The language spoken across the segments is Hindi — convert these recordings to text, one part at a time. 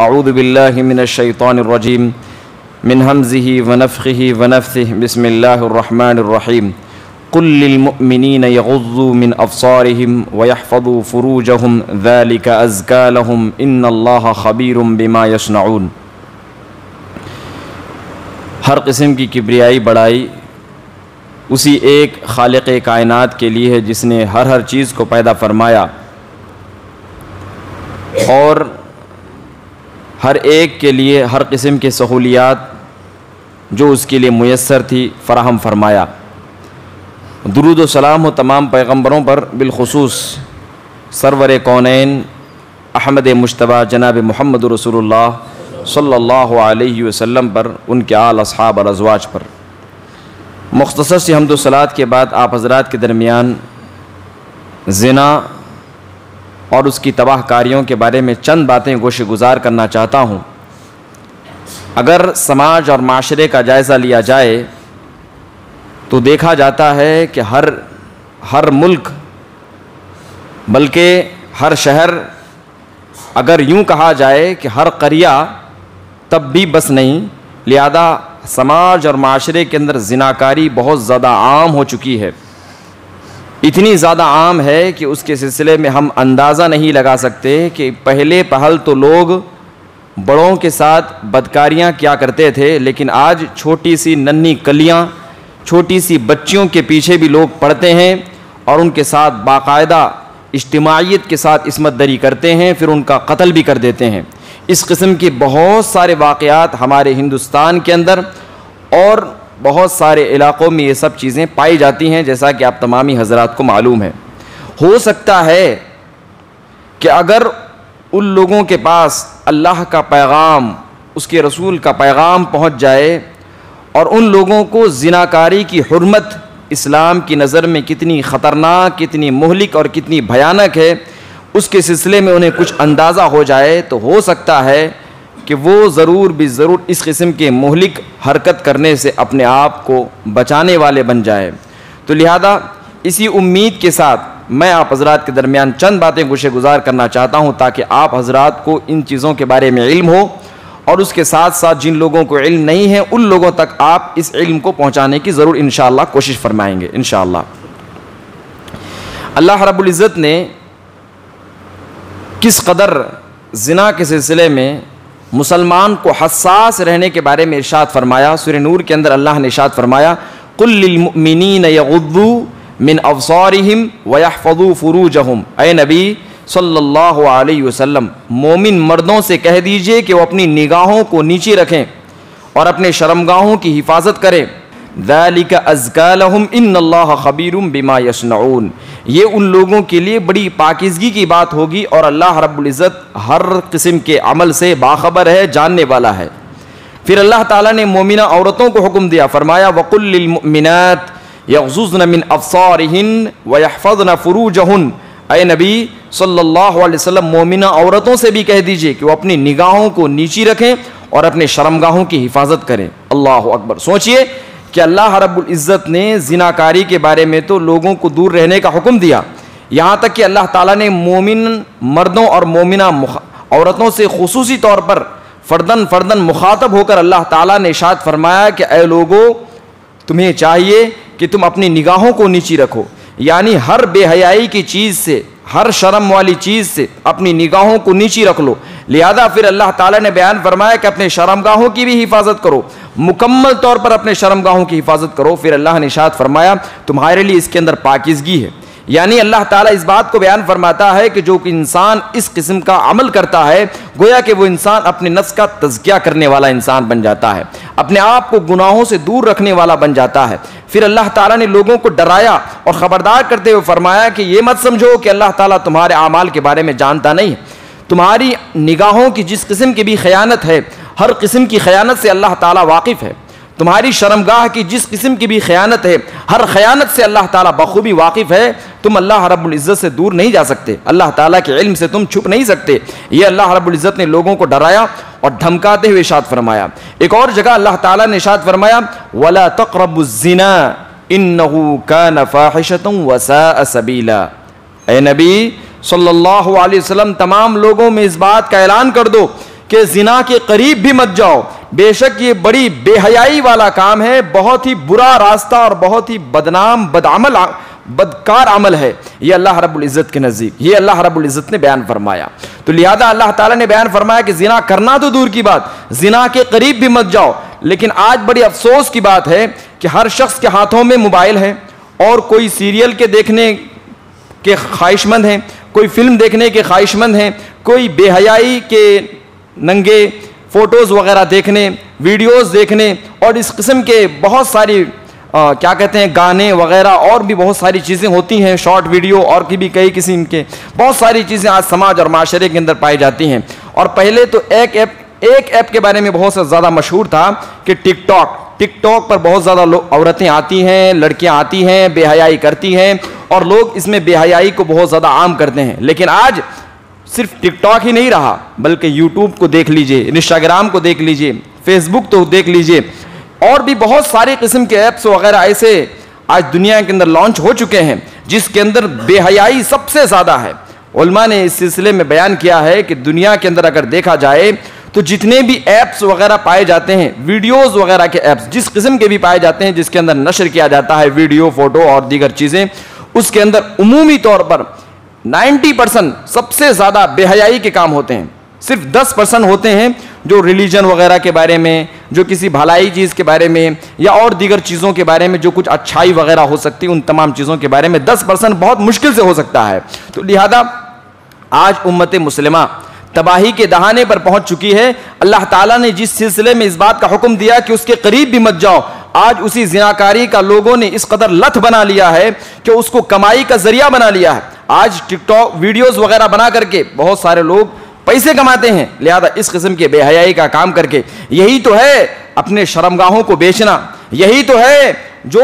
अऊज़ु बिल्लाहि मिनश शैतानिर रजीम मिन हमज़िहि व नफ़्ख़िहि व नफ़्सिहि बिस्मिल्लाहिर रहमानिर रहीम कुल लिल मुअमिनीना यग़ुज़्ज़ू मिन अब्सारिहिम व यहफ़ज़ू फ़ुरूजहुम ज़ालिका अज़्का लहुम इन्नल्लाहा ख़बीरुम बिमा यस्नऊन। हर किस्म की किब्रियाई बड़ाई उसी एक खालिक़े कायनात के लिए है जिसने हर चीज़ को पैदा फरमाया और हर एक के लिए हर किस्म की सहूलियात जो उसके लिए मुयस्सर थी फ़राहम फरमाया। दुरूद व सलाम हो तमाम पैगम्बरों पर, बिलखुसूस सरवर कौनैन अहमद मुश्तबा जनाब मुहम्मद रसूलुल्लाह सल्लल्लाहु अलैहि वसल्लम पर, उनके आल अस्हाब और अज़वाज पर। मुख्तसर सी हम्द व सलात के बाद आप हज़रात के दरमियान ज़िना और उसकी तबाहकारियों के बारे में चंद बातें गोशे गुजार करना चाहता हूँ। अगर समाज और माशरे का जायज़ा लिया जाए तो देखा जाता है कि हर मुल्क बल्कि हर शहर, अगर यूँ कहा जाए कि हर क़रिया, तब भी बस नहीं। लिहाजा समाज और माशरे के अंदर ज़िनाकारी बहुत ज़्यादा आम हो चुकी है। इतनी ज़्यादा आम है कि उसके सिलसिले में हम अंदाज़ा नहीं लगा सकते कि पहले पहल तो लोग बड़ों के साथ बदकारियाँ किया करते थे, लेकिन आज छोटी सी नन्ही कलियाँ, छोटी सी बच्चियों के पीछे भी लोग पड़ते हैं और उनके साथ बाकायदा इज्तिमाइयत के साथ इस्मत दरी करते हैं, फिर उनका कत्ल भी कर देते हैं। इस किस्म के बहुत सारे वाक़यात हमारे हिंदुस्तान के अंदर और बहुत सारे इलाक़ों में ये सब चीज़ें पाई जाती हैं, जैसा कि आप तमामी हज़रात को मालूम है। हो सकता है कि अगर उन लोगों के पास अल्लाह का पैगाम, उसके रसूल का पैगाम पहुँच जाए और उन लोगों को ज़िनाकारी की हुर्मत इस्लाम की नज़र में कितनी ख़तरनाक, कितनी मुहलिक और कितनी भयानक है, उसके सिलसिले में उन्हें कुछ अंदाज़ा हो जाए, तो हो सकता है कि वो ज़रूर भी ज़रूर इस किस्म के मुहलिक हरकत करने से अपने आप को बचाने वाले बन जाए। तो लिहाजा इसी उम्मीद के साथ मैं आप हज़रात के दरमियान चंद बातें गुशे गुजार करना चाहता हूँ, ताकि आप हज़रात को इन चीज़ों के बारे में इल्म हो और उसके साथ साथ जिन लोगों को इल्म नहीं है उन लोगों तक आप इस इल्म को पहुँचाने की ज़रूर इंशाअल्लाह कोशिश फरमाएँगे इंशाअल्लाह। अल्लाह रब्बुल इज़्ज़त ने किस कदर ज़िना के सिलसिले में मुसलमान को हस्सास रहने के बारे में इरशाद फरमाया। सूरह नूर के अंदर अल्लाह ने इरशाद फरमाया, कुल लिल मुअमिनीना यग़ुज़्ज़ू मिन अब्सारिहिम व यहफ़ज़ू फ़ुरूजहुम। ऐ नबी सल्लल्लाहु अलैहि वसल्लम, मोमिन मर्दों से कह दीजिए कि वो अपनी निगाहों को नीचे रखें और अपने शर्मगाहों की हिफाजत करें। ज़ालिका अज़्का लहुम इन्नल्लाहा ख़बीरुम बिमा यस्नऊन। ये उन लोगों के लिए बड़ी पाकीज़गी की बात होगी और अल्लाह रब्बुल इज़्ज़त हर किस्म के अमल से बाखबर है, जानने वाला है। फिर अल्लाह ताला ने मोमिना औरतों को हुक्म दिया, फरमाया वक़ुल लिल मुअमिनात यग़ज़ुज़्न मिन अब्सारिहिन व यहफ़ज़्न फ़ुरूजहुन। ऐ नबी सल्लल्लाहु अलैहि वसल्लम, मोमिना औरतों से भी कह दीजिए कि वो अपनी निगाहों को नीची रखें और अपने शर्मगाहों की हिफाजत करें। अल्लाहु अकबर। सोचिए कि अल्लाह रब्बुल इज़्ज़त ने ज़िनाकारी के बारे में तो लोगों को दूर रहने का हुक्म दिया, यहाँ तक कि अल्लाह ताला ने मोमिन मर्दों और मोमिना औरतों से खुसूसी तौर पर फ़र्दन मुखातब होकर अल्लाह ताला ने इरशाद फरमाया कि ऐ लोगो, तुम्हें चाहिए कि तुम अपनी निगाहों को नीची रखो, यानी हर बेहयाई की चीज़ से, हर शर्म वाली चीज़ से अपनी निगाहों को नीची रख लो। लिहाजा फिर अल्लाह ताला ने बयान फरमाया कि अपने शर्मगाहों की भी हिफाजत करो, मुकम्मल तौर पर अपने शर्मगाहों की हिफाजत करो। फिर अल्लाह ने इरशाद फरमाया तुम्हारे लिए इसके अंदर पाकीज़गी है, यानी अल्लाह ताला इस बात को बयान फरमाता है कि जो कि इंसान इस किस्म का अमल करता है, गोया कि वो इंसान अपने नफ्स का तज़किया करने वाला इंसान बन जाता है, अपने आप को गुनाहों से दूर रखने वाला बन जाता है। फिर अल्लाह ताला ने लोगों को डराया और ख़बरदार करते हुए फरमाया कि ये मत समझो कि अल्लाह ताला तुम्हारे आमाल के बारे में जानता नहीं। तुम्हारी निगाहों की जिस किस्म की भी खयानत है, हर किस्म की खयानत से अल्लाह ताला वाकिफ़ है। तुम्हारी शर्मगाह की जिस किस्म की भी खयानत है, हर खयानत से अल्लाह ताला बखूबी वाकिफ़ है। तुम अल्लाह रब्बुल इज़्ज़त से दूर नहीं जा सकते, अल्लाह ताला के इल्म से तुम छुप नहीं सकते। ये अल्लाह रब्बुल इज़्ज़त ने लोगों को डराया और धमकाते हुए इरशाद फरमाया। एक और जगह अल्लाह ताला ने इरशाद फरमाया, वला तक़रबुज़्ज़िना इन्नहु कान फ़ाहिशतन व साअ सबीला। ए नबी सल्लल्लाहु अलैहि वसल्लम, तमाम लोगों में इस बात का ऐलान कर दो कि जिना के करीब भी मत जाओ, बेशक ये बड़ी बेहयाई वाला काम है, बहुत ही बुरा रास्ता और बहुत ही बदनाम बदकार अमल है ये अल्लाह रब्बुल इज़्ज़त के नज़दीक, ये अल्लाह रब्बुल इज़्ज़त ने बयान फरमाया। तो लिहाजा अल्लाह ताला ने बयान फरमाया कि जिना करना तो दूर की बात, जिना के करीब भी मत जाओ। लेकिन आज बड़ी अफसोस की बात है कि हर शख्स के हाथों में मोबाइल है और कोई सीरियल के देखने के ख्वाहिशमंद हैं, कोई फिल्म देखने के ख्वाहिशमंद हैं, कोई बेहयाई के नंगे फ़ोटोज़ वगैरह देखने, वीडियोज़ देखने और इस किस्म के बहुत सारी क्या कहते हैं गाने वगैरह और भी बहुत सारी चीज़ें होती हैं, शॉर्ट वीडियो और की भी कई किस्म के बहुत सारी चीज़ें आज समाज और माशरे के अंदर पाई जाती हैं। और पहले तो एक ऐप के बारे में बहुत ज़्यादा मशहूर था कि टिकटॉक पर बहुत ज़्यादा औरतें आती हैं, लड़कियां आती हैं, बेहयाई करती हैं और लोग इसमें बेहयाई को बहुत ज़्यादा आम करते हैं। लेकिन आज सिर्फ टिकटॉक ही नहीं रहा, बल्कि यूट्यूब को देख लीजिए, इंस्टाग्राम को देख लीजिए, फेसबुक तो देख लीजिए, और भी बहुत सारे किस्म के ऐप्स वगैरह ऐसे आज दुनिया के अंदर लॉन्च हो चुके हैं जिसके अंदर बेहयाई सबसे ज़्यादा है। उलमा ने इस सिलसिले में बयान किया है कि दुनिया के अंदर अगर देखा जाए तो जितने भी ऐप्स वगैरह पाए जाते हैं, वीडियोज़ वगैरह के ऐप्स जिस किस्म के भी पाए जाते हैं जिसके अंदर नशर किया जाता है वीडियो, फोटो और दीगर चीज़ें, उसके अंदर उमूमी तौर पर 90% सबसे ज़्यादा बेहयाई के काम होते हैं। सिर्फ 10% होते हैं जो रिलीजन वगैरह के बारे में, जो किसी भलाई चीज़ के बारे में या और दीगर चीज़ों के बारे में जो कुछ अच्छाई वगैरह हो सकती है, उन तमाम चीज़ों के बारे में 10% बहुत मुश्किल से हो सकता है। तो लिहाजा आज उम्मत मुस्लिमा तबाही के दहाने पर पहुंच चुकी है। अल्लाह ताला ने जिस सिलसिले में इस बात का हुक्म दिया कि उसके करीब भी मत जाओ, आज उसी जिनाकारी का लोगों ने इस कदर लत बना लिया है कि उसको कमाई का जरिया बना लिया है। आज टिकटॉक वीडियोस वगैरह बना करके बहुत सारे लोग पैसे कमाते हैं। लिहाजा इस किस्म के बेहयाई का काम करके यही तो है अपने शर्मगाहों को बेचना, यही तो है जो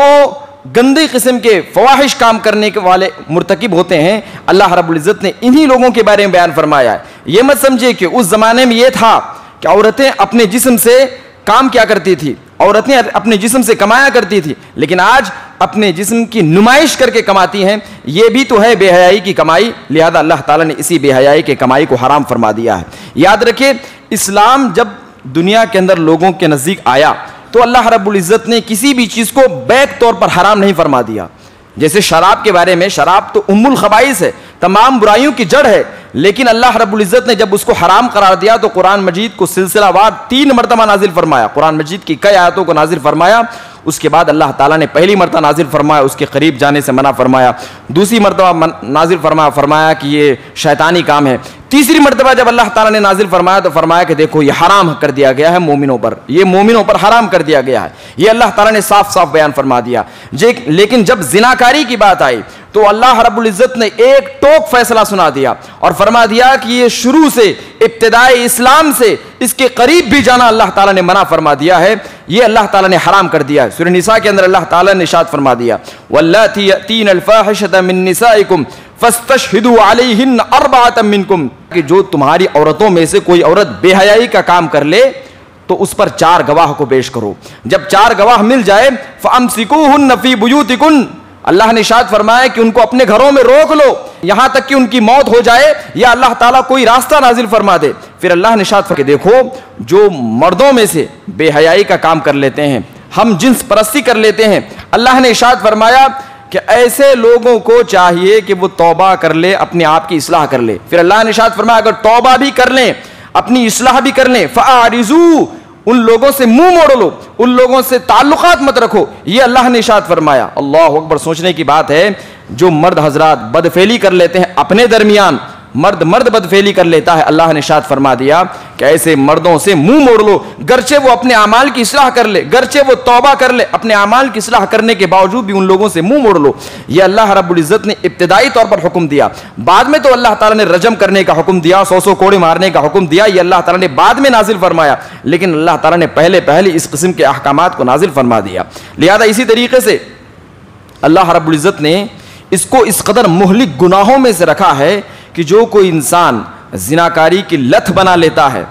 गंदी किस्म के फवाहिश काम करने के वाले मुर्तकिब होते हैं। अल्लाह रब्बुल इज़्ज़त ने इन्हीं लोगों के बारे में बयान फरमाया है। ये मत समझिए कि उस ज़माने में ये था कि औरतें अपने जिस्म से काम क्या करती थी, औरतें अपने जिस्म से कमाया करती थी, लेकिन आज अपने जिस्म की नुमाइश करके कमाती हैं। ये भी तो है बेहयाई की कमाई। लिहाजा अल्लाह ताला ने इसी बेहयाई की कमाई को हराम फरमा दिया है। याद रखिए, इस्लाम जब दुनिया के अंदर लोगों के नज़दीक आया तो अल्लाह रब्बुल इज़्ज़त ने किसी भी चीज़ को बैक तौर पर हराम नहीं फरमा दिया। जैसे शराब के बारे में, शराब तो उम्मुल खबाइस है, तमाम बुराइयों की जड़ है, लेकिन अल्लाह रब्बुल इज़्ज़त ने जब उसको हराम करार दिया तो कुरान मजीद को सिलसिलावार 3 मरतबा नाजिल फरमाया। कुरान मजीद की कई आयतों को नाजिल फरमाया। उसके बाद अल्लाह ताला ने पहली मरतबा नाजिल फरमाया उसके करीब जाने से मना फरमाया, दूसरी मरतबा नाजिल फरमाया कि ये शैतानी काम है, तीसरी मरतबा जब अल्लाह ताला ने नाजिल फरमाया तो फरमाया कि देखो ये हराम कर दिया गया है मोमिनों पर, ये मोमिनों पर हराम कर दिया गया है। ये अल्लाह ताला ने साफ साफ बयान फरमा दिया। लेकिन जब जिनाकारी की बात आई तो अल्लाह रब्बुल इज़्ज़त ने एक टोक फैसला सुना दिया और फरमा दिया कि ये शुरू से इब्तिदाई इस्लाम से इसके करीब भी जाना अल्लाह ताला ने मना फरमा दिया है, ये अल्लाह ताला ने हराम कर दिया है। सूरह निसा के अंदर अल्लाह ताला ने इरशाद फरमा दिया, वल्लाती यतीनल फाहिशता मिन निसाइकुम फस्तशहिदू अलैहिन अर्बअतम मिनकुम, कि जो तुम्हारी औरतों में से कोई औरत बेहयाई का काम कर ले तो उस पर 4 गवाह को पेश करो। जब 4 गवाह मिल जाए फअमसिकूहुन फी बुयूतिकुन, अल्लाह ने इरशाद फरमाया कि उनको अपने घरों में रोक लो यहां तक कि उनकी मौत हो जाए या अल्लाह ताला कोई रास्ता नाजिल फरमा दे। फिर अल्लाह ने इरशाद फरमाया, देखो जो मर्दों में से बेहयाई का काम कर लेते हैं, हम जिन्स परस्ती कर लेते हैं, अल्लाह ने इरशाद फरमाया कि ऐसे लोगों को चाहिए कि वो तौबा कर ले, अपने आप की इस्लाह कर ले। फिर अल्लाह ने इरशाद फरमाया अगर तौबा भी कर लें, अपनी इस्लाह भी कर लें, फ़अरिज़ू, उन लोगों से मुंह मोड़ लो, उन लोगों से ताल्लुकात मत रखो, ये अल्लाह ने इरशाद फरमाया। अल्लाह अकबर। सोचने की बात है, जो मर्द हजरात बदफेली कर लेते हैं अपने दरमियान, मर्द बदफेली कर लेता है, अल्लाह ने इरशाद फरमा दिया कि ऐसे मर्दों से मुंह मोड़ लो, गरचे वो अपने अमाल की इस्लाह कर ले, गरचे वो तौबा कर ले, अपने अमाल की इस्लाह करने के बावजूद भी उन लोगों से मुंह मोड़ लो। ये अल्लाह रब्बुल इज़्ज़त ने इब्तिदाई तौर पर हुक्म दिया। बाद में तो अल्लाह ताला ने रजम करने का हुक्म दिया, 100 कोड़े मारने का हुक्म दिया, ये अल्लाह ताला ने बाद में नाजिल फरमाया, लेकिन अल्लाह ताला ने पहले इस किस्म के अहकामात को नाजिल फरमा दिया। लिहाजा इसी तरीके से अल्लाह रब्बुल इज़्ज़त ने इसको इस कदर मुहलिक गुनाहों में से रखा है कि जो कोई इंसान जिनाकारी की लत बना लेता है,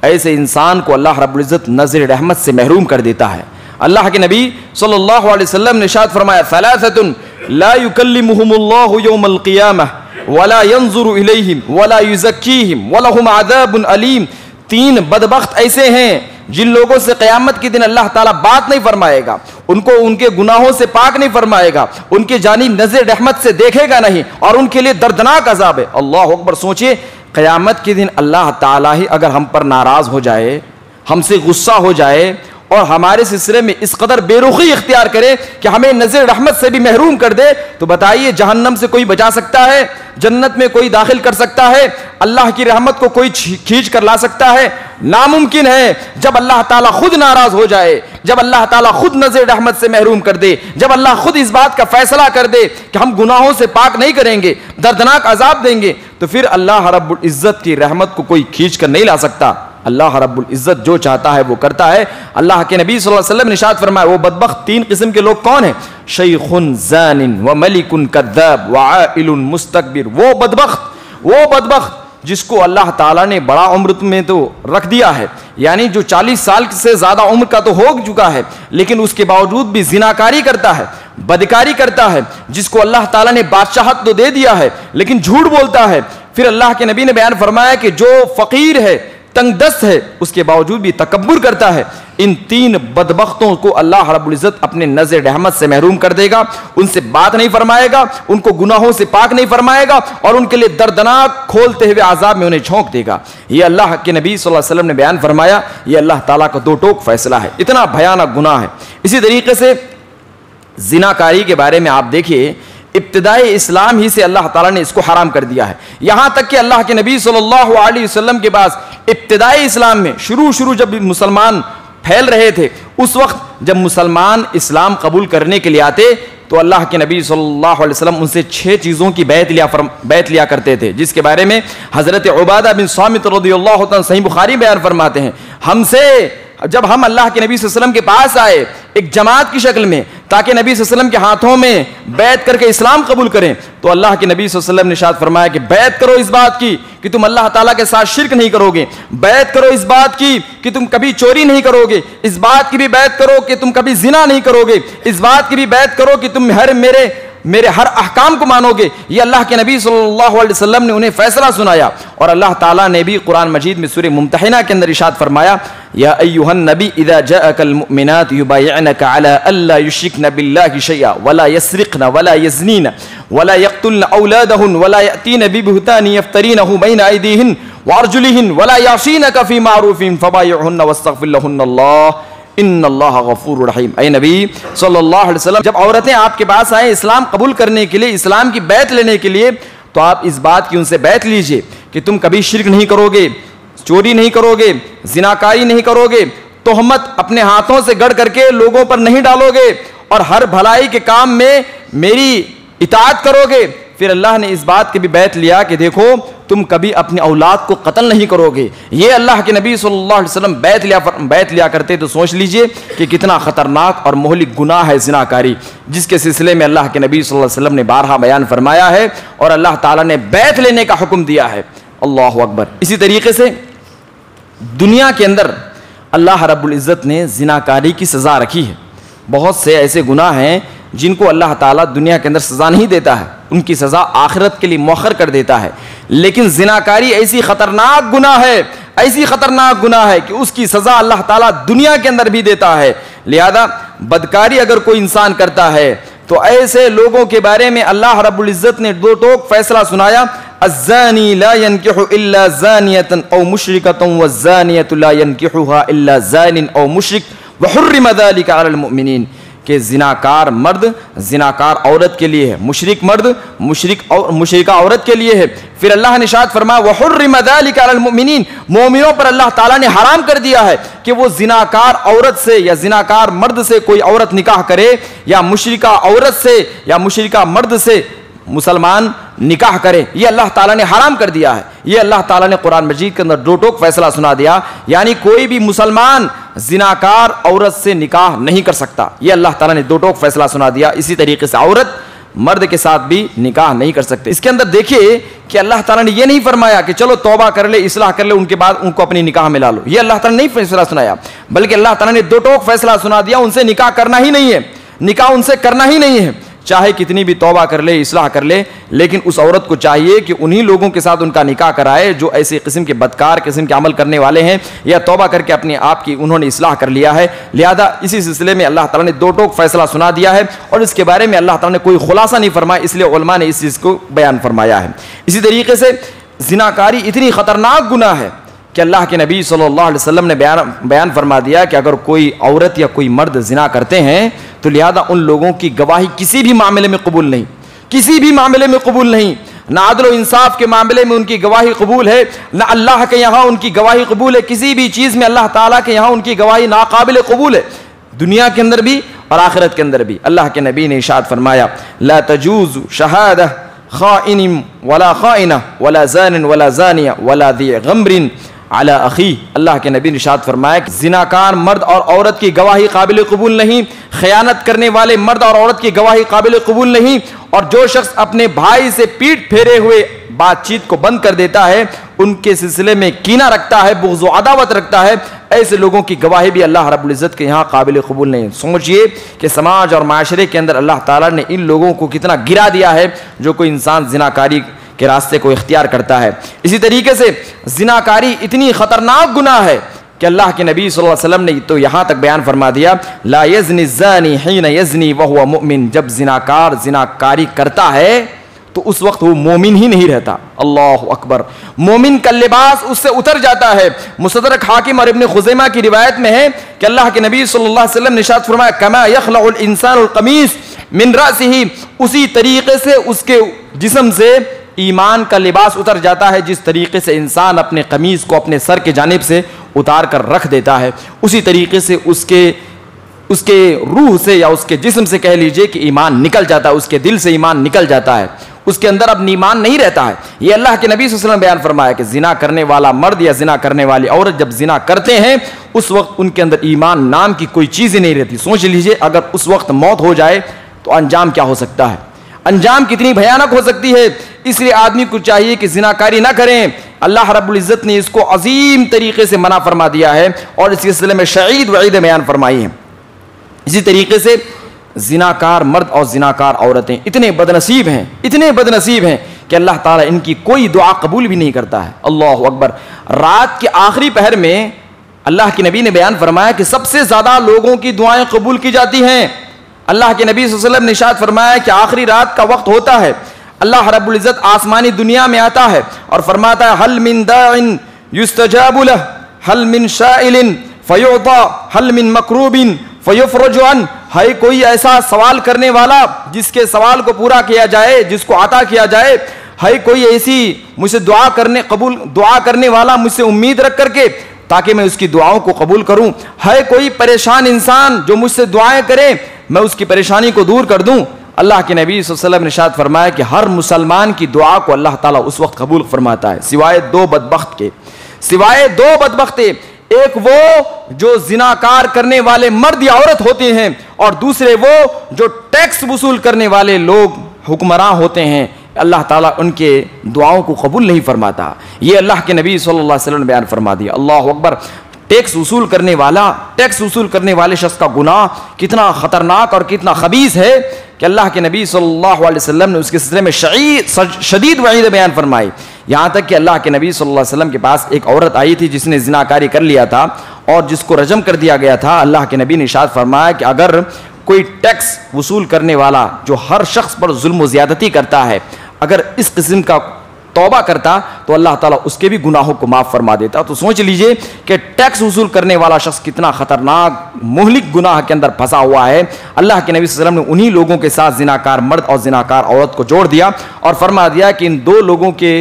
ऐसे इंसान को अल्लाह रब्बुल इज़्ज़त नज़र रहमत से महरूम कर देता है। अल्लाह के नबी सल्लल्लाहु अलैहि वसल्लम ने इरशाद फरमाया, सलासतुन ला युकल्लिमुहुमुल्लाहु यौमल क़ियामह वला यंज़ुरु इलैहिम वला युज़क्कीहिम वलहुम अज़ाबुन अलीम। 3 बदबख्त ऐसे हैं जिन लोगों से क़यामत के दिन अल्लाह ताला बात नहीं फरमाएगा, उनको उनके गुनाहों से पाक नहीं फरमाएगा, उनके जानी नज़र रहमत से देखेगा नहीं, और उनके लिए दर्दनाक अजाब है। अल्लाह अकबर। सोचिए, क़यामत के दिन अल्लाह ताला ही अगर हम पर नाराज़ हो जाए, हमसे गुस्सा हो जाए और हमारे सिलसिले में इस कदर बेरुखी इख्तियार करे कि हमें नज़र रहमत से भी महरूम कर दे, तो बताइए जहन्नम से कोई बचा सकता है? जन्नत में कोई दाखिल कर सकता है? अल्लाह की रहमत को कोई खींच कर ला सकता है? नामुमकिन है। जब अल्लाह ताला खुद नाराज हो जाए, जब अल्लाह ताला खुद नज़र रहमत से महरूम कर दे, जब अल्लाह खुद इस बात का फैसला कर दे कि हम गुनाहों से पाक नहीं करेंगे, दर्दनाक अजाब देंगे, तो फिर अल्लाह रब्बुल इज्जत की रहमत को कोई खींच कर नहीं ला सकता। अल्लाह रब्बुल इज्जत जो चाहता है वो करता है। अल्लाह के नबी सल्लल्लाहु अलैहि वसल्लम ने इरशाद फरमाया, वो बदबख्त 3 किस्म के लोग कौन है? शैखुन ज़ानिन व मलिकुन कद्दाब व आइलुन मुस्तकबिर। वो बदबख्त जिसको अल्लाह ताला ने बड़ा उम्र में तो रख दिया है, यानी जो 40 साल से ज्यादा उम्र का तो हो चुका है, लेकिन उसके बावजूद भी जिनाकारी करता है, बदकारी करता है, जिसको अल्लाह ताला ने बादशाहत तो दे दिया है लेकिन झूठ बोलता है। फिर अल्लाह के नबी ने बयान फरमाया कि जो फकीर है, तंगदस्त है, उसके बावजूद भी तकब्बुर करता है। इन 3 बदबख्तों को अल्लाह रब्बुल इज्जत अपने नज़र रहमत से महरूम कर देगा, उनसे बात नहीं फरमाएगा, उनको गुनाहों से पाक नहीं फरमाएगा, और उनके लिए दर्दनाक खोलते हुए आज़ाब में उन्हें झोंक देगा। ये अल्लाह के नबी सल्लल्लाहु अलैहि वसल्लम ने बयान फरमाया। ये अल्लाह ताला का 2 टोक फैसला है, इतना भयानक गुनाह है। इसी तरीके से जिनाकारी के बारे में आप देखिए, इब्तिदाई इस्लाम ही से अल्लाह ताला ने इसको हराम कर दिया है। यहां तक कि अल्लाह के नबी सल्लल्लाहु अलैहि वसल्लम के पास इब्तिदाई इस्लाम में शुरू जब मुसलमान फैल रहे थे, उस वक्त जब मुसलमान इस्लाम कबूल करने के लिए आते तो अल्लाह के नबी सल्लल्लाहु अलैहि वसल्लम उनसे 6 चीज़ों की बैत लिया करते थे, जिसके बारे में हज़रत उबादा बिन सामित रज़ियल्लाहु ताला सही बुखारी बयान फरमाते हैं, हमसे जब हम अल्लाह के नबी सल्लल्लाहु अलैहि वसल्लम के पास आए एक जमात की शक्ल में, ताकि नबी सल्लल्लाहु अलैहि वसल्लम के हाथों में बैत करके इस्लाम कबूल करें, तो अल्लाह के नबी सल्लल्लाहु अलैहि वसल्लम ने इरशाद फरमाया कि बैत करो इस बात की कि तुम अल्लाह ताला के साथ शिर्क नहीं करोगे, बैत करो इस बात की कि तुम कभी चोरी नहीं करोगे, इस बात की भी बैत करो कि तुम कभी जिना नहीं करोगे, इस बात की भी बैत करो कि तुम मेरे हर अहकाम को मानोगे। ये अल्लाह के नबी सल्लल्लाहु अलैहि वसल्लम ने उन्हें फैसला सुनाया। और अल्लाह ताला ने भी कुरान मजीद में सूरह मुम्तहिना के अंदर इरशाद फरमाया, या अय्युहन नबी इज़ा जाअकल मुमिनात युबायिअनका अला अल्ला युश्रिकन बिल्लाहि शैआ वला यस्रिकन वला यज़नीन वला यक़्तुलन औलादहुन वला यअतीन बिबुहतान यफ्तरीनहु बैन अयदीहिन वअरजुलिहिन वला यासीनका फी मारूफिन फबायिहुन वस्तग़फिर लहुन्नल्लाह इन्नल्लाह गफूरुर रहीम। ऐ नबी सल्लल्लाहु अलैहि वसल्लम, जब औरतें आपके पास आए इस्लाम कबूल करने के लिए, इस्लाम की बैत लेने के लिए, तो आप इस बात की उनसे बैत लीजिए कि तुम कभी शिर्क नहीं करोगे, चोरी नहीं करोगे, जिनाकारी नहीं करोगे, तोहमत अपने हाथों से गढ़ करके लोगों पर नहीं डालोगे, और हर भलाई के काम में मेरी इताअत करोगे। फिर अल्लाह ने इस बात की भी बैत लिया कि देखो तुम कभी अपनी औलाद को कत्ल नहीं करोगे। ये अल्लाह के नबी सल्लल्लाहु अलैहि वसल्लम बैत लिया करते, तो सोच लीजिए कि कितना खतरनाक और मोहलिक गुनाह है जिनाकारी, जिसके सिलसिले में अल्लाह के नबी सल्लल्लाहु अलैहि वसल्लम ने बारहा बयान फरमाया है और अल्लाह ताला ने बैत लेने का हुक्म दिया है। अल्लाहु अकबर। इसी तरीके से दुनिया के अंदर अल्लाह रब्बुल इज़्ज़त ने जिनाकारी की सज़ा रखी है। बहुत से ऐसे गुनाह हैं जिनको अल्लाह ताला दुनिया के अंदर सज़ा नहीं देता है, उनकी सज़ा आखिरत के लिए मौखर कर देता है। लेकिन जिनाकारी ऐसी खतरनाक गुनाह है, ऐसी खतरनाक गुनाह है कि उसकी सज़ा अल्लाह ताला दुनिया के अंदर भी देता है। लिहाजा बदकारी अगर कोई इंसान करता है तो ऐसे लोगों के बारे में अल्लाह रब्बुल इज़्ज़त ने 2 टोक फैसला सुनाया, अज़्ज़ानी ला यनकिहु इल्ला ज़ानियतन औ मुशरिकतन वज़्ज़ानियतु ला यनकिहुहा इल्ला ज़ानिन औ मुशरिक व हुर्रिम ज़ालिका अलल मुमिनीन, कि जिनाकार मर्द जिनाकार औरत के लिए है, मुशरिक मर्द मुशरिका औरत के लिए है। फिर अल्लाह ने इरशाद फरमाया व हुर्रिम ज़ालिका अलल मुमिनीन, मोमिनों पर अल्लाह ताला ने हराम कर दिया है कि वो जिनाकार औरत से या जिनाकार मर्द से कोई औरत निकाह करे, या मुशरिका औरत से या मुशरिका मर्द से मुसलमान निकाह करे। ये अल्लाह ताला ने हराम कर दिया है। ये अल्लाह ताला ने कुरान मजीद के अंदर 2 टोक फैसला सुना दिया, यानी कोई भी मुसलमान जिनाकार औरत से निकाह नहीं कर सकता। ये अल्लाह ताला ने 2 टोक फैसला सुना दिया। इसी तरीके से औरत मर्द के साथ भी निकाह नहीं कर सकते। इसके अंदर देखिए कि अल्लाह ताला ने यह नहीं फरमाया कि चलो तौबा कर ले, इस्लाह कर ले, उनके बाद उनको अपनी निकाह में ला लो। ये अल्लाह ताला ने नहीं फैसला सुनाया, बल्कि अल्लाह ताला ने 2 टोक फैसला सुना दिया, उनसे निकाह करना ही नहीं है, निकाह उनसे करना ही नहीं है। चाहे कितनी भी तौबा कर ले, इस्लाह कर ले, लेकिन उस औरत को चाहिए कि उन्हीं लोगों के साथ उनका निकाह कराए जो ऐसे किस्म के बदकार किस्म के अमल करने वाले हैं या तौबा करके अपने आप की उन्होंने इस्लाह कर लिया है। लिहाजा इसी सिलसिले में अल्लाह ताला ने दो टोक फैसला सुना दिया है और इसके बारे में अल्लाह ताला ने कोई खुलासा नहीं फरमाया, इसलिए उलमा ने इस चीज़ को बयान फरमाया है। इसी तरीके से ज़िनाकारी इतनी ख़तरनाक गुनाह है कि अल्लाह के नबी सल्लल्लाहु अलैहि वसल्लम ने बयान फरमा दिया कि अगर कोई औरत या कोई मर्द ज़िना करते हैं तो लिहाजा उन लोगों की गवाही किसी भी मामले में कबूल नहीं, किसी भी मामले में कबूल नहीं। ना अदल और इंसाफ के मामले में उनकी गवाही कबूल है, ना अल्लाह के यहाँ उनकी गवाही कबूल है। किसी भी चीज़ में अल्लाह ताला के यहाँ उनकी गवाही नाकाबिल कबूल है, दुनिया के अंदर भी और आखिरत के अंदर भी। अल्लाह के नबी ने इरशाद फरमाया, ला तजूज़ु शहादा खाइनिन वला खाइना वला ज़ानिन वला ज़ानिया वला दी गम्रिन अला अखी। अल्लाह के नबी ने इरशाद फरमाया कि जिनाकार मर्द और औरत की गवाही काबिल कबूल नहीं, खयानत करने वाले मर्द और औरत की गवाही काबिल कबूल नहीं, और जो शख्स अपने भाई से पीठ फेरे हुए बातचीत को बंद कर देता है, उनके सिलसिले में कीना रखता है, बुग़्ज़ व अदावत रखता है, ऐसे लोगों की गवाही भी अल्लाह रब्बुल इज़्ज़त के यहाँ काबिल कबूल नहीं। सोचिए कि समाज और माशरे के अंदर अल्लाह ताला ने इन लोगों को कितना गिरा दिया है जो कोई इंसान जिनाकारी के रास्ते को इख्तियार करता है। इसी तरीके से जिनाकारी इतनी ख़तरनाक गुनाह है कि अल्लाह के नबी सल्लल्लाहु अलैहि वसल्लम ने तो यहाँ तक बयान फरमा दिया, ला यज़नी ज़ानी हीन यज़नी वहुवा मुमिन। जब जिनाकार जिनाकारी करता है तो उस वक्त वो मोमिन ही नहीं रहता। अल्लाह अकबर, मोमिन का लिबास उससे उतर जाता है। मुसद्दरक हाकिम और इब्न खुज़ैमा की रिवायत में है कि अल्लाह के नबी सल्लल्लाहु अलैहि वसल्लम ने इरशाद फरमाया, कमा यखलउल इंसानुल कमीस मिन रासिही, उसी तरीके से उसके जिस्म से ईमान का लिबास उतर जाता है जिस तरीके से इंसान अपने कमीज को अपने सर के जानिब से उतार कर रख देता है, उसी तरीके से उसके रूह से या उसके जिस्म से कह लीजिए कि ईमान निकल जाता है, उसके दिल से ईमान निकल जाता है, उसके अंदर अब ईमान नहीं रहता है। ये अल्लाह के नबी सल्लल्लाहु अलैहि वसल्लम बयान फरमाया कि जिना करने वाला मर्द या जिना करने वाली औरत जब जिना करते हैं उस वक्त उनके अंदर ईमान नाम की कोई चीज़ ही नहीं रहती। सोच लीजिए अगर उस वक्त मौत हो जाए तो अंजाम क्या हो सकता है, अंजाम कितनी भयानक हो सकती है। इसलिए आदमी को चाहिए कि जिनाकारी ना करें। अल्लाह रब्बुल इज़्ज़त ने इसको अजीम तरीके से मना फरमा दिया है और इस सिलसिले में शहीद वईद बयान फरमाई है। इसी तरीके से जिनाकार मर्द और जिनाकार औरतें इतने बदनसीब हैं, इतने बदनसीब हैं कि अल्लाह ताला इनकी कोई दुआ कबूल भी नहीं करता है। अल्लाह अकबर, रात के आखिरी पहर में अल्लाह के नबी ने बयान फरमाया कि सबसे ज़्यादा लोगों की दुआएं कबूल की जाती हैं। अल्लाह के नबी सल्लल्लाहु अलैहि वसल्लम ने इरशाद फरमाया कि आखिरी रात का वक्त होता है, अल्लाह रब्बुल इज़्ज़त आसमानी दुनिया में आता है और फरमाता है, हल मिन दाइन युस्तजाबु लह हल मिन शाइलिन फयुता हल मिन मकरूबिन फयुफरजु अन। है कोई ऐसा सवाल करने वाला जिसके सवाल को पूरा किया जाए, जिसको अता किया जाए? है कोई ऐसी मुझसे दुआ करने वाला मुझसे उम्मीद रख करके ताकि मैं उसकी दुआओं को कबूल करूं? है कोई परेशान इंसान जो मुझसे दुआएं करे, मैं उसकी परेशानी को दूर कर दूं? अल्लाह के नबी सल्लल्लाहु अलैहि वसल्लम ने इरशाद फरमाया कि हर मुसलमान की दुआ को अल्लाह ताला उस वक्त कबूल फरमाता है सिवाय दो बदबख्त के, सिवाय दो बदबख्त। एक वो जो जिनाकार करने वाले मर्द या औरत होते हैं और दूसरे वो जो टैक्स वसूल करने वाले लोग हुक्मरान होते हैं, अल्लाह ताला उनके दुआओं को कबूल नहीं फरमाता। ये अल्लाह के नबी सल्लल्लाहु अलैहि वसल्लम ने बयान फरमा दिया। अल्लाह अकबर, टैक्स वसूल करने वाले शख्स का गुनाह कितना खतरनाक और कितना खबीस है कि अल्लाह के नबी सल्लल्लाहु अलैहि वसल्लम ने उसके सिलसिले में शदीद वईद बयान फरमाई। यहाँ तक कि अल्लाह के नबी सल्लल्लाहु अलैहि वसल्लम के पास एक औरत आई थी जिसने जिनाकारी कर लिया था और जिसको रजम कर दिया गया था। अल्लाह के नबी ने इरशाद फरमाया कि अगर कोई टैक्स वसूल करने वाला जो हर शख्स पर जुल्म व ज़्यादती करता है, अगर इस किस्म का तौबा करता तो अल्लाह ताला उसके भी गुनाहों को माफ़ फरमा देता। तो सोच लीजिए कि टैक्स वसूल करने वाला शख्स कितना ख़तरनाक मुहलिक गुनाह के अंदर फंसा हुआ है। अल्लाह के नबी सल्लल्लाहु अलैहि वसल्लम ने उन्हीं लोगों के साथ जिनाकार मर्द और जिनाकार औरत को जोड़ दिया और फरमा दिया कि इन दो लोगों के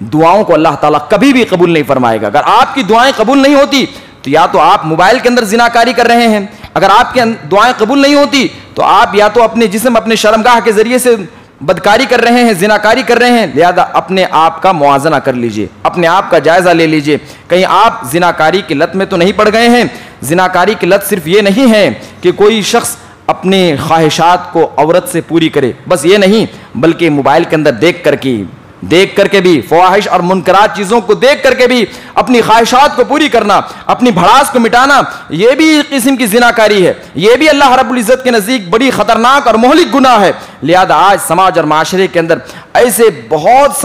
दुआओं को अल्लाह ताला कभी भी कबूल नहीं फरमाएगा। अगर आपकी दुआएं कबूल नहीं होती तो या तो आप मोबाइल के अंदर जिनाकारी कर रहे हैं, अगर आपकी दुआएं कबूल नहीं होती तो आप या तो अपने जिस्म अपने शर्मगाह के जरिए से बदकारी कर रहे हैं, जिनाकारी कर रहे हैं। लिहाजा अपने आप का मुआजना कर लीजिए, अपने आप का जायजा ले लीजिए, कहीं आप जिनाकारी की लत में तो नहीं पड़ गए हैं। जिनाकारी की लत सिर्फ ये नहीं है कि कोई शख्स अपने ख्वाहिशात को औरत से पूरी करे, बस ये नहीं, बल्कि मोबाइल के अंदर देख कर के देख करके भी, फ़वाहिश और मुनकरात चीज़ों को देख करके भी अपनी ख्वाहिशात को पूरी करना, अपनी भड़ास को मिटाना, यह भी एक किस्म की जिनाकारी है। यह भी अल्लाह रब्बुल इज़्ज़त के नज़दीक बड़ी ख़तरनाक और मुहलिक गुनाह है। लिहाजा आज समाज और माशरे के अंदर ऐसे बहुत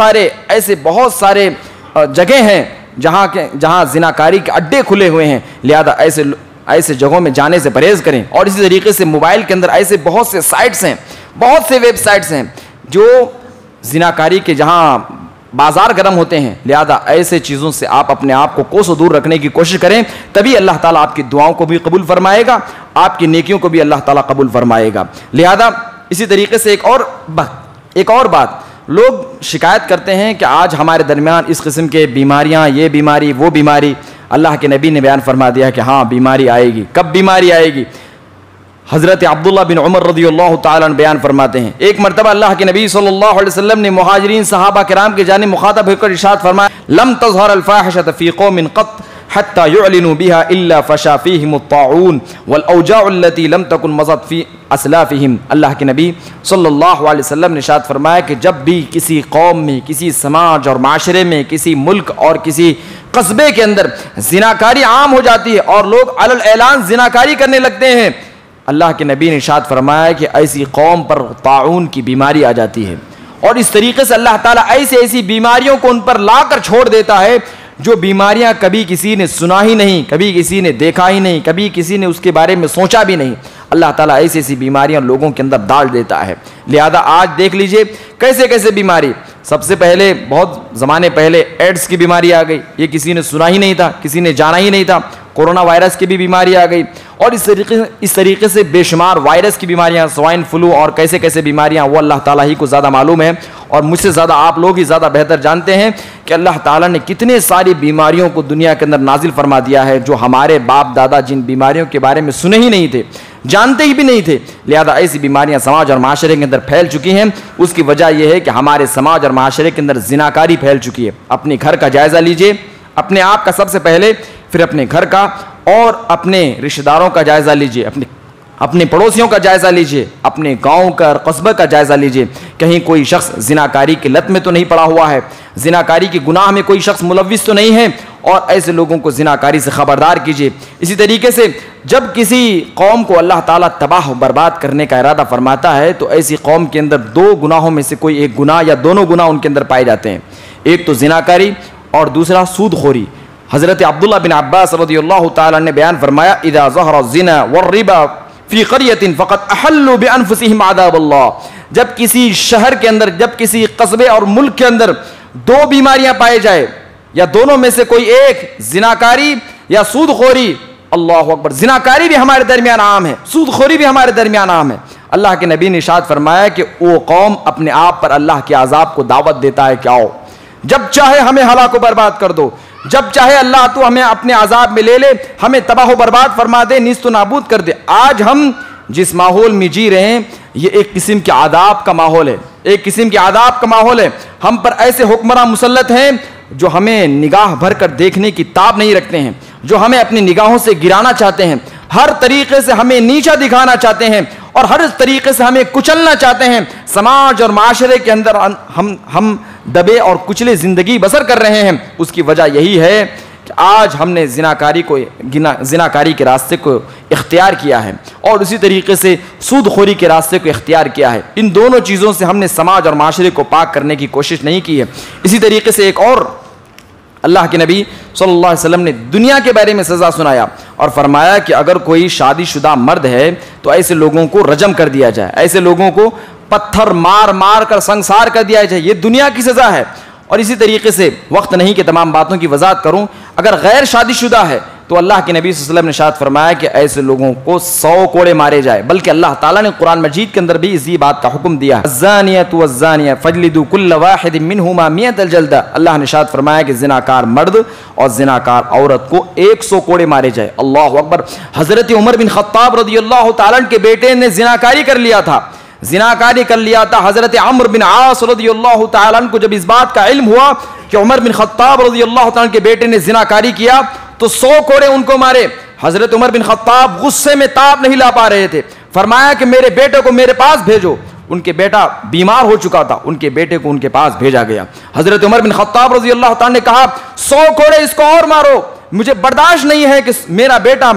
सारे जगह हैं जहाँ जिनाकारी के अड्डे खुले हुए हैं। लिहाजा ऐसे जगहों में जाने से परहेज़ करें। और इसी तरीके से मोबाइल के अंदर ऐसे बहुत से साइट्स हैं, बहुत से वेबसाइट्स हैं जो जिनाकारी के जहाँ बाजार गर्म होते हैं। लिहाजा ऐसे चीज़ों से आप अपने आप को कोसों दूर रखने की कोशिश करें, तभी अल्लाह ताला आपकी दुआओं को भी कबूल फरमाएगा, आपकी नेकियों को भी अल्लाह ताला कबूल फरमाएगा। लिहाजा इसी तरीके से एक और बात, लोग शिकायत करते हैं कि आज हमारे दरमियान इस किस्म के बीमारियाँ, ये बीमारी वो बीमारी। अल्लाह के नबी ने बयान फरमा दिया कि हाँ बीमारी आएगी। कब बीमारी आएगी? हज़रत अब्दुल्लाह बिन उमर रज़ियल्लाहु ताला अन्हु बयान फरमाते हैं, एक मरतबा अल्लाह के नबी सल्लल्लाहु अलैहि वसल्लम ने मुहाजिरीन सहाबा किराम के जानिब मुखातब होकर इरशाद फरमाया, लम तज़हर अल फ़ाहिशत फ़ी क़ौमिन क़त हत्ता युअलिनु बिहा इल्ला फ़शा फ़ीहिम अत्ताऊन वल औजाउ अल्लती लम तकुन मज़त फ़ी असलाफ़िहिम। अल्लाह के नबी सल्लल्लाहु अलैहि वसल्लम ने इरशाद फरमाया कि जब भी किसी कौम में, किसी समाज और माशरे में, किसी मुल्क और किसी कस्बे के अंदर जिनाकारी आम हो जाती है और लोग अलल ऐलान जिनाकारी करने लगते हैं, अल्लाह के नबी ने इरशाद फरमाया कि ऐसी कौम पर ताउन की बीमारी आ जाती है। और इस तरीके से अल्लाह ताला ऐसी बीमारियों को उन पर लाकर छोड़ देता है जो बीमारियां कभी किसी ने सुना ही नहीं, कभी किसी ने देखा ही नहीं, कभी किसी ने उसके बारे में सोचा भी नहीं। अल्लाह ताला ऐसी बीमारियां लोगों के अंदर डाल देता है। लिहाजा आज देख लीजिए कैसे कैसे बीमारी। सबसे पहले बहुत ज़माने पहले एड्स की बीमारी आ गई, ये किसी ने सुना ही नहीं था, किसी ने जाना ही नहीं था। कोरोना वायरस की भी बीमारी आ गई और इस तरीके से बेशुमार वायरस की बीमारियां, स्वाइन फ्लू और कैसे कैसे बीमारियां, वो अल्लाह ताला ही को ज़्यादा मालूम है और मुझसे ज़्यादा आप लोग ही ज़्यादा बेहतर जानते हैं कि अल्लाह ताला ने कितने सारी बीमारियों को दुनिया के अंदर नाजिल फरमा दिया है जो हमारे बाप दादा जिन बीमारियों के बारे में सुने ही नहीं थे, जानते ही भी नहीं थे। लिहाजा ऐसी बीमारियां समाज और माशरे के अंदर फैल चुकी हैं। उसकी वजह यह है कि हमारे समाज और माशरे के अंदर जिनाकारी फैल चुकी है। अपने घर का जायज़ा लीजिए, अपने आप का सबसे पहले, फिर अपने घर का और अपने रिश्तेदारों का जायज़ा लीजिए, अपने पड़ोसियों का जायज़ा लीजिए, अपने गांव का और कस्बे का जायज़ा लीजिए। कहीं कोई शख्स जिनाकारी की लत में तो नहीं पड़ा हुआ है, जिनाकारी के गुनाह में कोई शख्स मुलव्विस तो नहीं है, और ऐसे लोगों को जिनाकारी से ख़बरदार कीजिए। इसी तरीके से जब किसी कौम को अल्लाह ताला तबाह बर्बाद करने का इरादा फरमाता है तो ऐसी कौम के अंदर दो गुनाहों में से कोई एक गुनाह या दोनों गुनाह उनके अंदर पाए जाते हैं। एक तो जिनाकारी और दूसरा सूदखोरी। हज़रत अब्दुल्लाह बिन अब्बास रज़ियल्लाहु ताला ने बयान फरमाया, इज़ा ज़हरा ज़िना वर्रिबा फ़ी क़रयतिन फ़क़द अहल्लु बिअन्फ़ुसिहिम अज़ाबल्लाह। जब किसी शहर के अंदर, जब किसी कस्बे और मुल्क के अंदर दो बीमारियां पाई जाए या दोनों में से कोई एक, जिनाकारी या सूदखोरी, अल्लाहु अकबर, जिनाकारी भी हमारे दरमियान आम है, सूदखोरी भी हमारे दरमियान आम है। अल्लाह के नबी ने इरशाद फरमाया कि वो कौम अपने आप पर अल्लाह के अज़ाब को दावत देता है कि आओ, जब चाहे हमें हलाक बर्बाद कर दो, जब चाहे अल्लाह तो हमें अपने अजाब में ले ले, हमें तबाह बर्बाद फरमा दे, नीस्त नाबूद कर दे। आज हम जिस माहौल में जी रहे हैं ये एक किस्म के आदाब का माहौल है, एक किस्म के आदाब का माहौल है। हम पर ऐसे हुक्मरान मुसल्लत हैं जो हमें निगाह भर कर देखने की ताब नहीं रखते हैं, जो हमें अपनी निगाहों से गिराना चाहते हैं, हर तरीके से हमें नीचा दिखाना चाहते हैं और हर तरीके से हमें कुचलना चाहते हैं। समाज और माशरे के अंदर हम दबे और कुचले ज़िंदगी बसर कर रहे हैं। उसकी वजह यही है कि आज हमने जिनाकारी के रास्ते को इख्तियार किया है और उसी तरीके से सूदखोरी के रास्ते को इख्तियार किया है। इन दोनों चीज़ों से हमने समाज और माशरे को पाक करने की कोशिश नहीं की है। इसी तरीके से एक और अल्लाह के नबी सल्लल्लाहु अलैहि वसल्लम ने दुनिया के बारे में सज़ा सुनाया और फरमाया कि अगर कोई शादीशुदा मर्द है तो ऐसे लोगों को रजम कर दिया जाए, ऐसे लोगों को पत्थर मार मार कर संसार कर दिया जाए, ये दुनिया की सज़ा है। और इसी तरीके से वक्त नहीं कि तमाम बातों की वजाहत करूं, अगर गैर शादीशुदा है तो अल्लाह के नबी सल्लल्लाहु अलैहि वसल्लम ने इरशाद फरमाया कि ऐसे लोगों को 100 कोड़े मारे जाए। बल्कि अल्लाह ताला ने कुरान मजीद के अंदर भी इसी बात का हुक्म दिया है, ज़ानियतु वज़्ज़ानिया फजलिदू कुल्ल वाहिदिन मिनहुमा मियतल जल्दा। अल्लाह ने इरशाद फरमाया कि जिनाकार मर्द और जिनाकार औरत को 100 कोड़े मारे जाए। अल्लाहु अकबर। हज़रत उमर बिन ख़त्ताब रज़ियल्लाहु ताला के बेटे ने जिनाकारी कर लिया था, जिनाकारी कर लिया था। हज़रत अम्र बिन आस रज़ियल्लाहु ताला को जब इस बात का इल्म हुआ कि उमर बिन ख़त्ताब रज़ियल्लाहु ताला के बेटे ने जिनाकारी किया तो 100 कोड़े उनको मारे। हज़रत उमर बिन ख़त्ताब गुस्से में ताब नहीं ला पा रहे थे, फरमाया कि मेरे बेटे को मेरे पास भेजो। उनके बेटा बीमार हो चुका था, उनके बेटे को उनके पास भेजा गया। हजरत उमर बिन खत्ताब रजी अल्लाह ताला ने कहा 100 कोड़े इसको और मारो, मुझे बर्दाश्त नहीं है कि मेरा बेटा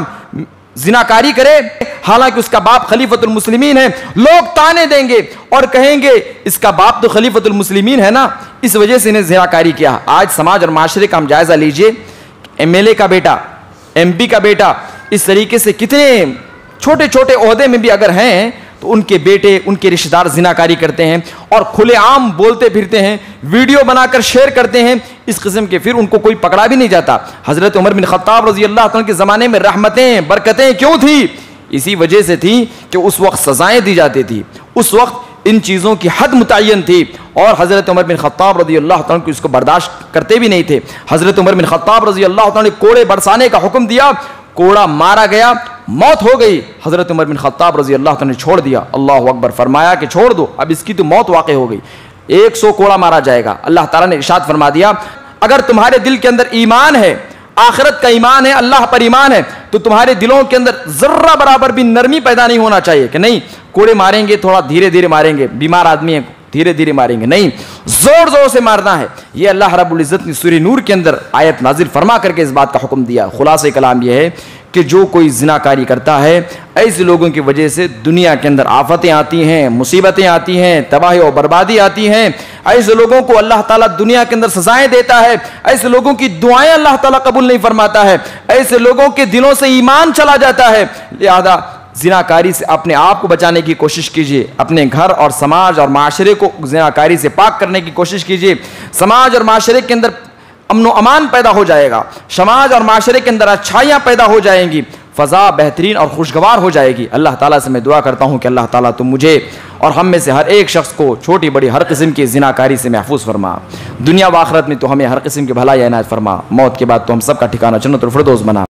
जिनाकारी करे, हालांकि उसका बाप खलीफतुल मुस्लिमीन है। लोग ताने देंगे और कहेंगे इसका बाप तो खलीफतुल मुस्लिमीन है ना, इस वजह से इन्हें जिनाकारी किया। आज समाज और माशरे का हम जायजा लीजिए, एमएलए का बेटा, एमपी का बेटा, इस तरीके से कितने छोटे छोटे ओहदे में भी अगर हैं तो उनके बेटे, उनके रिश्तेदार जिनाकारी करते हैं और खुलेआम बोलते फिरते हैं, वीडियो बनाकर शेयर करते हैं इस किस्म के, फिर उनको कोई पकड़ा भी नहीं जाता। हजरत उमर बिन खत्ताब रजी अल्लाह तआला के ज़माने में रहमतें, बरकतें क्यों थी? इसी वजह से थी कि उस वक्त सजाएं दी जाती थी, उस वक्त इन चीज़ों की हद मुतय्यन थी और हजरत उमर बिन खत्ताब रजी अल्लाह तआला को इसको बर्दाश्त करते भी नहीं थे। हजरत उमर बिन खत्ताब रजी अल्लाह तआला ने कोड़े बरसाने का हुक्म दिया, कोड़ा मारा गया, मौत हो गई। हजरत उमर बिन खत्ताब रजी अल्लाह तआला ने छोड़ दिया, अल्लाह अकबर, फरमाया कि छोड़ दो, अब इसकी तो मौत वाक़ई हो गई, 100 कोड़ा मारा जाएगा। अल्लाह ताला ने इरशाद फरमा दिया, अगर तुम्हारे दिल के अंदर ईमान है, आखिरत का ईमान है, अल्लाह पर ईमान है, तो तुम्हारे दिलों के अंदर जर्रा बराबर भी नरमी पैदा नहीं होना चाहिए कि नहीं कोड़े मारेंगे, थोड़ा धीरे धीरे मारेंगे, बीमार आदमी है धीरे धीरे मारेंगे, नहीं, जोर जोर से मारना है। यह अल्लाह रब्बुल इज्जत ने सूरह नूर के अंदर आयत नाजिल फरमा करके इस बात का हुक्म दिया। खुलासा कलाम यह है कि जो कोई जिनाकारी करता है, ऐसे लोगों की वजह से दुनिया के अंदर आफतें आती हैं, मुसीबतें आती हैं, तबाही और बर्बादी आती हैं। ऐसे लोगों को अल्लाह ताला दुनिया के अंदर सजाएं देता है, ऐसे लोगों की दुआएं अल्लाह ताला कबूल नहीं फरमाता है, ऐसे लोगों के दिलों से ईमान चला जाता है। लिहाजा जिनाकारी से अपने आप को बचाने की कोशिश कीजिए, अपने घर और समाज और माशरे को जिनाकारी से पाक करने की कोशिश कीजिए। समाज और माशरे के अंदर अमन अमान पैदा हो जाएगा, समाज और माशरे के अंदर अच्छाइयाँ पैदा हो जाएंगी, फ़ज़ा बेहतरीन और खुशगवार हो जाएगी। अल्लाह ताला से मैं दुआ करता हूँ कि अल्लाह ताला तुम मुझे और हम में से हर एक शख्स को छोटी बड़ी हर किस्म की जिनाकारी से महफूज फरमा। दुनिया व आखिरत में तो हमें हर किस्म की भलाई इनायत फरमा, मौत के बाद तो हम सब का ठिकाना जन्नतुल फिरदौस बना।